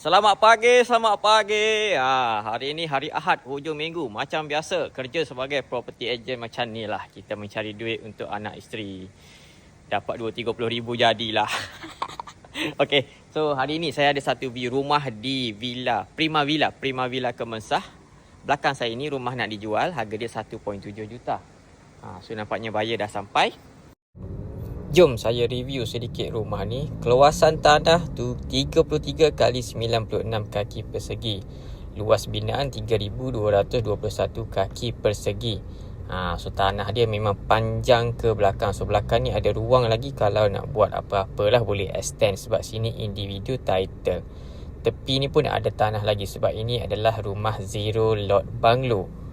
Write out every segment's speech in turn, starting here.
Selamat pagi, selamat pagi. Hari ini hari Ahad, hujung minggu. Macam biasa, kerja sebagai property agent macam ni lah. Kita mencari duit untuk anak isteri. Dapat 2-30 ribu jadilah. Okay, so hari ini saya ada satu view rumah di Villa, Prima Villa Kemensah. Belakang saya ni rumah nak dijual, harga dia 1.7 juta. So nampaknya buyer dah sampai. Jom saya review sedikit rumah ni. Keluasan tanah tu 33 x 96 kaki persegi. Luas binaan 3221 kaki persegi. So tanah dia memang panjang ke belakang. So belakang ni ada ruang lagi kalau nak buat apa-apalah boleh extend sebab sini individu title. Tepi ni pun ada tanah lagi sebab ini adalah rumah zero lot bungalow.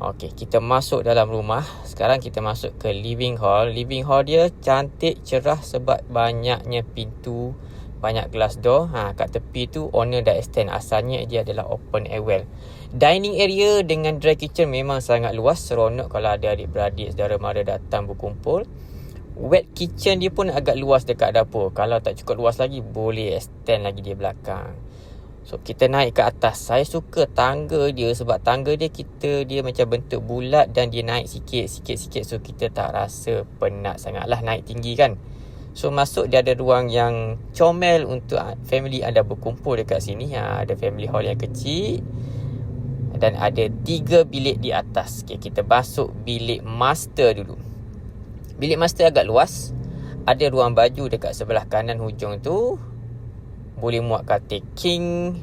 Okey, kita masuk dalam rumah. Sekarang kita masuk ke living hall. Living hall dia cantik, cerah sebab banyaknya pintu, banyak glass door. Kat tepi tu owner dah extend. Asalnya dia adalah open air well. Dining area dengan dry kitchen memang sangat luas. Seronok kalau ada adik-beradik, saudara mara datang berkumpul. Wet kitchen dia pun agak luas dekat dapur. Kalau tak cukup luas lagi, boleh extend lagi di belakang. So kita naik ke atas. Saya suka tangga dia sebab tangga dia dia macam bentuk bulat dan dia naik sikit. So kita tak rasa penat sangatlah naik tinggi kan. So masuk dia ada ruang yang comel untuk family anda berkumpul dekat sini. Ada family hall yang kecil dan ada 3 bilik di atas. Okay, kita masuk bilik master dulu. Bilik master agak luas. Ada ruang baju dekat sebelah kanan hujung tu. Boleh muat katil king.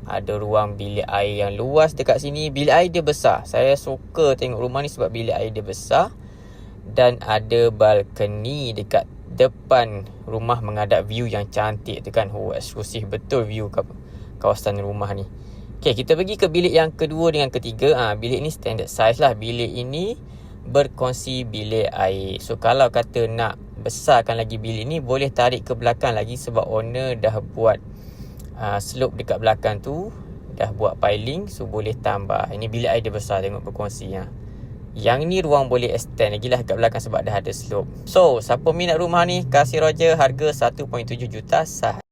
Ada ruang bilik air yang luas dekat sini. Bilik air dia besar. Saya suka tengok rumah ni sebab bilik air dia besar. Dan ada balkoni dekat depan rumah menghadap view yang cantik tu kan. Eksklusif betul view kawasan rumah ni. Okay, kita pergi ke bilik yang kedua dengan ketiga. Bilik ni standard size lah. Bilik ini berkongsi bilik air. So kalau kata nak besarkan lagi bilik ni, boleh tarik ke belakang lagi sebab owner dah buat slope dekat belakang tu, dah buat piling, so boleh tambah. Ini bilik air dia besar, tengok berkongsi. Yang ni ruang boleh extend lagi lah kat belakang sebab dah ada slope. So siapa minat rumah ni, kasih Roger, harga 1.7 juta sah.